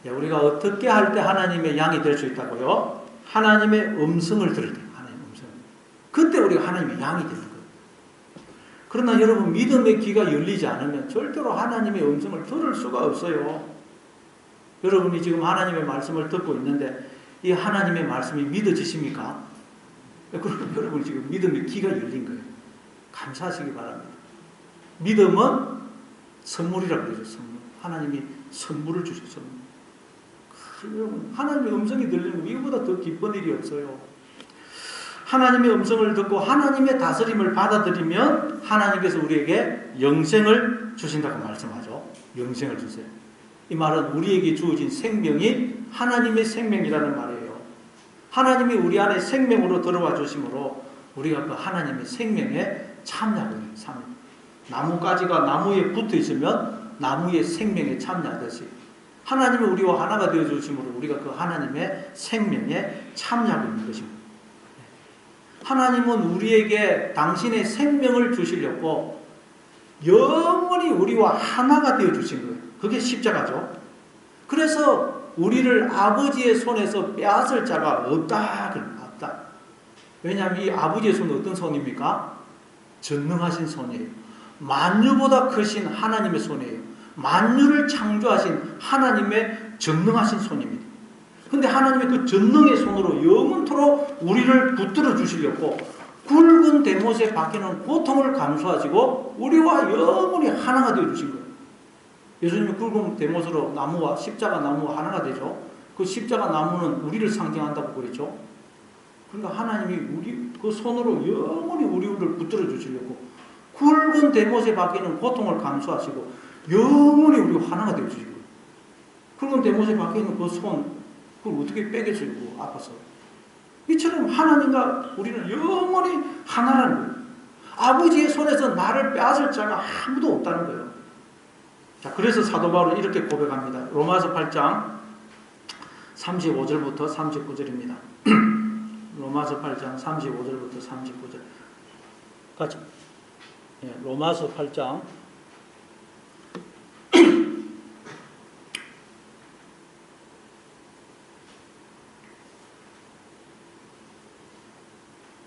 우리가 어떻게 할 때 하나님의 양이 될 수 있다고요? 하나님의 음성을 들을 때, 하나님의 음성. 그때 우리가 하나님의 양이 되는 거예요. 그러나 여러분 믿음의 귀가 열리지 않으면 절대로 하나님의 음성을 들을 수가 없어요. 여러분이 지금 하나님의 말씀을 듣고 있는데 이 하나님의 말씀이 믿어지십니까? 그럼 여러분 지금 믿음의 귀가 열린 거예요. 감사하시기 바랍니다. 믿음은 선물이라고 그러죠. 선물. 하나님이 선물을 주셨습니다. 여러분 하나님의 음성이 들리는 거 이거보다 더 기쁜 일이 없어요. 하나님의 음성을 듣고 하나님의 다스림을 받아들이면 하나님께서 우리에게 영생을 주신다고 말씀하죠. 영생을 주세요. 이 말은 우리에게 주어진 생명이 하나님의 생명이라는 말이에요. 하나님이 우리 안에 생명으로 들어와 주심으로 우리가 그 하나님의 생명에 참여하고 있는 삶입니다. 나뭇가지가 나무에 붙어 있으면 나무의 생명에 참여하듯이 하나님이 우리와 하나가 되어 주심으로 우리가 그 하나님의 생명에 참여하고 있는 것입니다. 하나님은 우리에게 당신의 생명을 주시려고 영원히 우리와 하나가 되어 주신 거예요. 그게 십자가죠. 그래서 우리를 아버지의 손에서 빼앗을 자가 없다. 없다. 왜냐하면 이 아버지의 손은 어떤 손입니까? 전능하신 손이에요. 만유보다 크신 하나님의 손이에요. 만유를 창조하신 하나님의 전능하신 손입니다. 그런데 하나님의 그 전능의 손으로 영원토록 우리를 붙들어 주시려고 굵은 대못에 박히는 고통을 감수하시고 우리와 영원히 하나가 되어 주신 거예요. 예수님이 굵은 대못으로 나무와 십자가 나무와 하나가 되죠. 그 십자가 나무는 우리를 상징한다고 그랬죠. 그러니까 하나님이 우리 그 손으로 영원히 우리를 붙들어 주시려고 굵은 대못에 박히는 고통을 감수하시고 영원히 우리가 하나가 되어 주시고 굵은 대못에 박혀있는 그 손 그걸 어떻게 빼겠어요? 아파서. 이처럼 하나님과 우리는 영원히 하나라는 거예요. 아버지의 손에서 나를 빼앗을 자가 아무도 없다는 거예요. 자, 그래서 사도 바울은 이렇게 고백합니다. 로마서 8장 35절부터 39절입니다. 로마서 8장 35절부터 39절. 같이. 예, 로마서 8장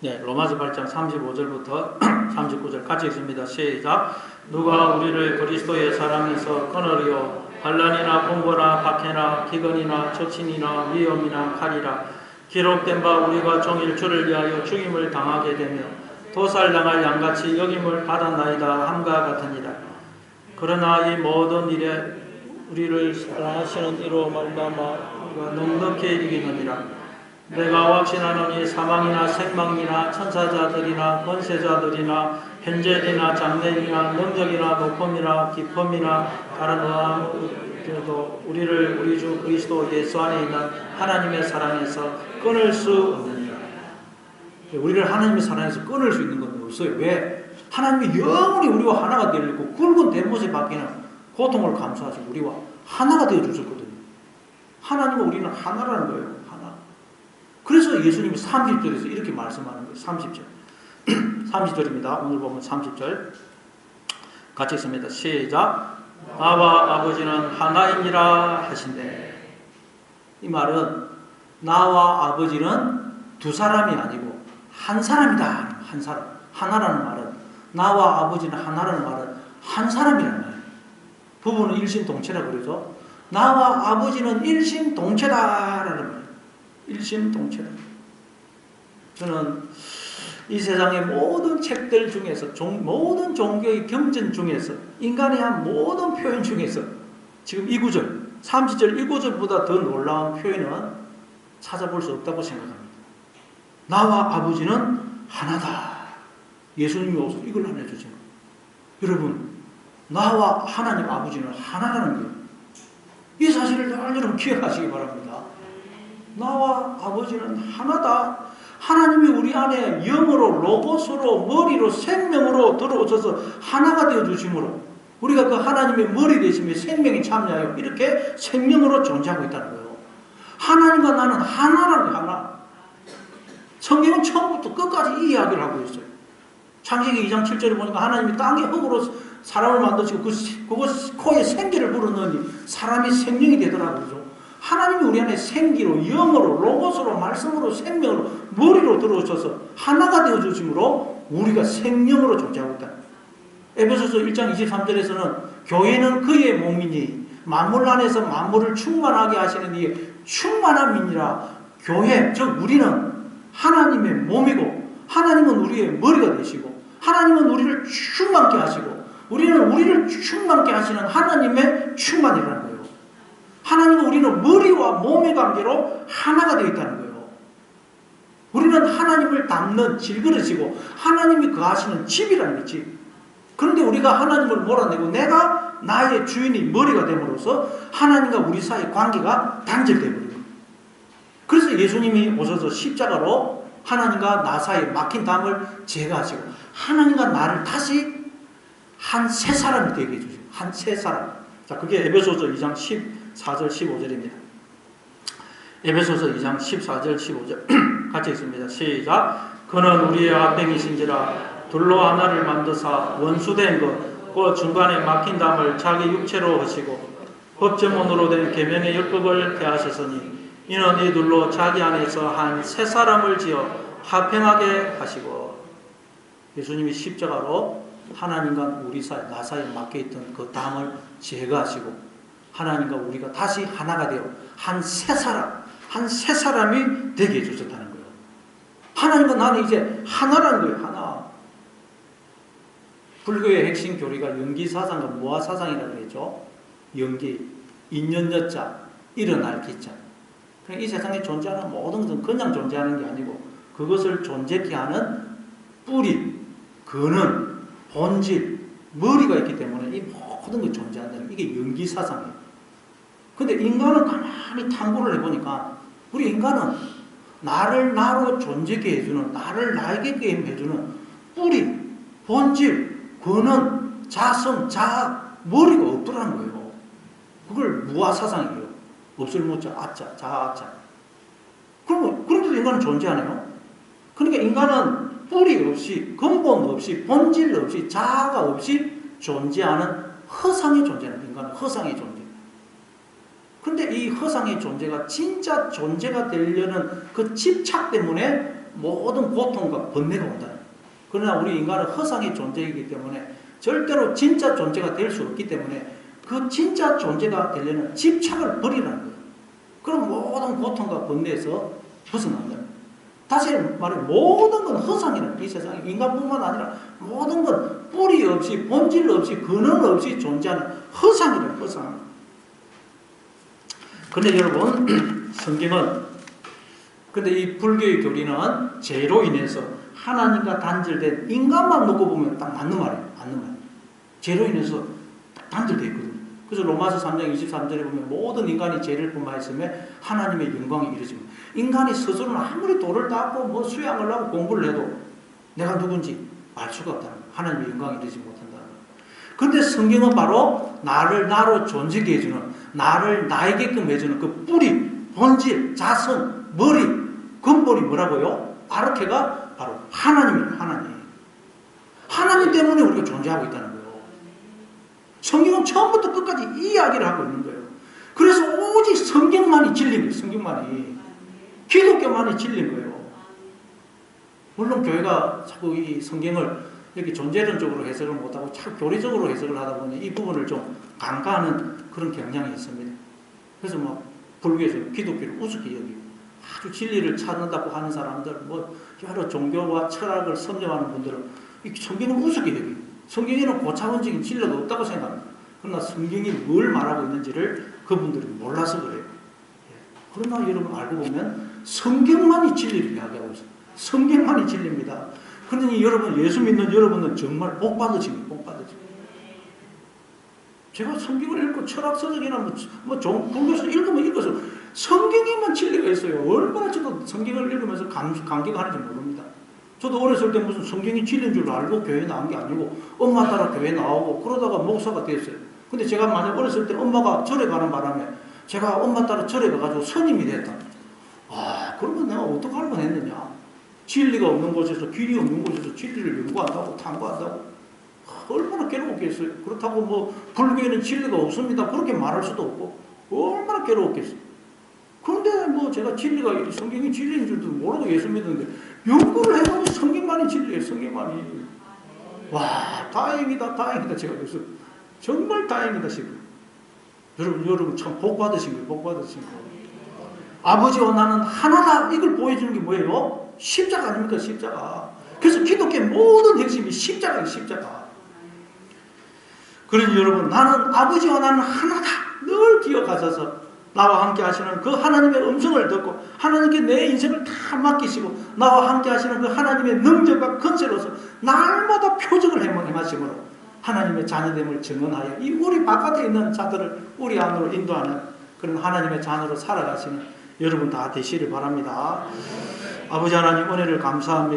네, 로마서 8장 35절부터 39절 같이 읽습니다. 시작. 누가 우리를 그리스도의 사랑에서 끊으리요 환난이나 공고나 박해나 기근이나 적신이나 위험이나 칼이라 기록된 바 우리가 종일 주를 위하여 죽임을 당하게 되며 도살당할 양같이 여김을 받았나이다 함과 같으니라. 그러나 이 모든 일에 우리를 사랑하시는 이로 말미암아 우리가 넉넉히 이기느니라. 내가 확신하노니 사망이나 생망이나 천사자들이나 권세자들이나 현재이나 장래이나 능력이나 높음이나 기쁨이나 다른 어항도 우리를 우리 주 그리스도 예수 안에 있는 하나님의 사랑에서 끊을 수 없느니라. 우리를 하나님의 사랑에서 끊을 수 있는 건 없어요. 왜? 하나님이 영원히 우리와 하나가 되려고 굵은 대못에 박히는 고통을 감수하시고 우리와 하나가 되어 주셨거든요. 하나님과 우리는 하나라는 거예요. 하나. 그래서 예수님이 30절에서 이렇게 말씀하는 거예요. 30절. 30절입니다. 오늘 보면 30절. 같이 읽습니다. 시작. 나와 아버지는 하나이니라 하신대. 이 말은 나와 아버지는 두 사람이 아니고 한 사람이다. 한 사람. 하나라는 말은 나와 아버지는 하나라는 말은 한 사람이라는 말이에요. 부부는 일심동체라고 그러죠. 나와 아버지는 일심동체다라는 말이에요. 일심동체다. 저는 이 세상의 모든 책들 중에서 모든 종교의 경전 중에서 인간이 한 모든 표현 중에서 지금 이 구절 30절 이 구절보다 더 놀라운 표현은 찾아볼 수 없다고 생각합니다. 나와 아버지는 하나다. 예수님이 오셔서 이걸 알려주신 거예요. 여러분 나와 하나님 아버지는 하나라는 거예요. 이 사실을 늘 여러분 기억하시기 바랍니다. 나와 아버지는 하나다. 하나님이 우리 안에 영으로 로고스로 머리로 생명으로 들어오셔서 하나가 되어주심으로 우리가 그 하나님의 머리 되심에 생명이 참여하여 이렇게 생명으로 존재하고 있다는 거예요. 하나님과 나는 하나라는 거예요. 하나. 성경은 처음부터 끝까지 이 이야기를 하고 있어요. 창세기 2장 7절에 보니까 하나님이 땅의 흙으로 사람을 만드시고 그거 코에 생기를 불어넣으니 사람이 생명이 되더라고요. 하나님이 우리 안에 생기로 영으로 로고스로 말씀으로 생명으로 머리로 들어오셔서 하나가 되어주심으로 우리가 생명으로 존재하고 있다. 에베소서 1장 23절에서는 교회는 그의 몸이니 만물 안에서 만물을 충만하게 하시는 이의 충만함이니라. 교회 즉 우리는 하나님의 몸이고 하나님은 우리의 머리가 되시고 하나님은 우리를 충만케 하시고 우리는 우리를 충만케 하시는 하나님의 충만이라는 거예요. 하나님과 우리는 머리와 몸의 관계로 하나가 되어 있다는 거예요. 우리는 하나님을 담는 질그릇이고 하나님이 거하시는 집이라는 거지. 그런데 우리가 하나님을 몰아내고 내가 나의 주인이 머리가 됨으로써 하나님과 우리 사이의 관계가 단절되어버린 거예요. 그래서 예수님이 오셔서 십자가로 하나님과 나 사이에 막힌 담을 제거하시고 하나님과 나를 다시 한 새 사람이 되게 해주시고 한 새 사람. 자, 그게 에베소서 2장 14절 15절입니다. 에베소서 2장 14절 15절 같이 읽습니다. 시작. 그는 우리의 합병이신지라 둘로 하나를 만드사 원수된 것 그 중간에 막힌 담을 자기 육체로 하시고 법제문으로 된 계명의 율법을 폐하셨으니 이는 이 둘로 자기 안에서 한 새 사람을 지어 화평하게 하시고. 예수님이 십자가로 하나님과 우리 사이 나 사이에 막혀있던 그 담을 제거하시고 하나님과 우리가 다시 하나가 되어 한 새 사람이 되게 해주셨다는 거예요. 하나님과 나는 이제 하나라는 거예요. 하나. 불교의 핵심 교리가 연기사상과 무아사상이라고 그랬죠. 연기, 인연여자, 일어날 기자. 이 세상에 존재하는 모든 것은 그냥 존재하는 게 아니고 그것을 존재케 하는 뿌리, 근원, 본질, 머리가 있기 때문에 이 모든 게 존재한다는 이게 연기사상이에요. 근데 인간은 가만히 탐구를 해보니까 우리 인간은 나를 나로 존재케 해주는, 나를 나에게 해주는 뿌리, 본질, 근원, 자성, 자아, 머리가 없더라는 거예요. 그걸 무아사상이에요. 없을 무자, 아자, 자아자. 그런데도 인간은 존재하네요. 그러니까 인간은 뿌리 없이, 근본 없이, 본질 없이, 자아가 없이 존재하는 허상의 존재는 인간은 허상의 존재. 근데 이 허상의 존재가 진짜 존재가 되려는 그 집착 때문에 모든 고통과 번뇌가 온다. 그러나 우리 인간은 허상의 존재이기 때문에 절대로 진짜 존재가 될 수 없기 때문에 그 진짜 존재가 되려는 집착을 버리라는 거예요. 그럼 모든 고통과 번뇌에서 벗어난다. 다시 말해 모든 건 허상이라는 이 세상에 인간뿐만 아니라 모든 건 뿌리 없이 본질 없이 근원 없이 존재하는 허상이라는 허상. 근데 여러분 성경은 근데 이 불교의 교리는 죄로 인해서 하나님과 단절된 인간만 놓고 보면 딱 맞는 말이에요. 맞는 말. 죄로 인해서 단절되어 있거든요. 그래서 로마서 3장 23절에 보면 모든 인간이 죄를 범하였음에 하나님의 영광이 이르집니다. 인간이 스스로는 아무리 도를 닦고 뭐 수양을 하고 공부를 해도 내가 누군지 알 수가 없다는 거예요. 하나님의 영광이 이르지 못한다는 거예요. 그런데 성경은 바로 나를 나로 존재게 해주는, 나를 나에게끔 해주는 그 뿌리, 본질, 자성, 머리, 근본이 뭐라고요? 아르케가 바로 하나님이에요. 하나님. 하나님 때문에 우리가 존재하고 있다는 거예요. 성경은 처음부터 끝까지 이 이야기를 하고 있는 거예요. 그래서 오직 성경만이 진리인 거예요. 성경만이. 기독교만이 진리인 거예요. 물론 교회가 자꾸 이 성경을 이렇게 존재론적으로 해석을 못하고 자꾸 교리적으로 해석을 하다 보니 이 부분을 좀 간과하는 그런 경향이 있습니다. 그래서 뭐 불교에서 기독교를 우습게 여기고 아주 진리를 찾는다고 하는 사람들, 뭐 여러 종교와 철학을 섭렵하는 분들은 이 성경을 우습게 여기고 성경에는 고차원적인 진리가 없다고 생각합니다. 그러나 성경이 뭘 말하고 있는지를 그분들이 몰라서 그래요. 그러나 여러분 알고 보면 성경만이 진리를 이야기하고 있어요. 성경만이 진리입니다. 그러니 여러분, 예수 믿는 여러분은 정말 복 받으십니다. 복 받으십니다. 제가 성경을 읽고 철학서적이나 불교서 읽으면 읽어서 성경에만 진리가 있어요. 얼마나 저도 성경을 읽으면서 감격하는지 모릅니다. 저도 어렸을 때 무슨 성경이 진리인 줄 알고 교회 나온 게 아니고 엄마 따라 교회 나오고 그러다가 목사가 됐어요. 근데 제가 만약 어렸을 때 엄마가 절에 가는 바람에 제가 엄마 따라 절에 가가지고 스님이 됐다. 아, 그러면 내가 어떻게 할 뻔했느냐. 진리가 없는 곳에서, 길이 없는 곳에서 진리를 연구한다고 탐구한다고 얼마나 괴로웠겠어요. 그렇다고 뭐 불교에는 진리가 없습니다 그렇게 말할 수도 없고 얼마나 괴로웠겠어요. 그런데 뭐 제가 진리가 성경이 진리인 줄도 모르고 예수 믿었는데 연구를 해보면 성경만이 진리예요. 성경만이. 와, 다행이다 다행이다. 제가 그래서 정말 다행이다 싶어요. 여러분 참 복 받으신 거예요. 복 받으신 거예요. 아버지와 나는 하나다. 이걸 보여주는 게 뭐예요? 십자가 아닙니까? 십자가. 그래서 기독교의 모든 핵심이 십자가예요. 십자가. 그러니 여러분, 나는 아버지와 나는 하나다. 늘 기억하셔서 나와 함께 하시는 그 하나님의 음성을 듣고 하나님께 내 인생을 다 맡기시고 나와 함께 하시는 그 하나님의 능력과 건설로서 날마다 표적을 행하심으로 하나님의 자녀됨을 증언하여 이 우리 바깥에 있는 자들을 우리 안으로 인도하는 그런 하나님의 자녀로 살아가시는 여러분 다 되시를 바랍니다. 아버지 하나님, 은혜를 감사합니다.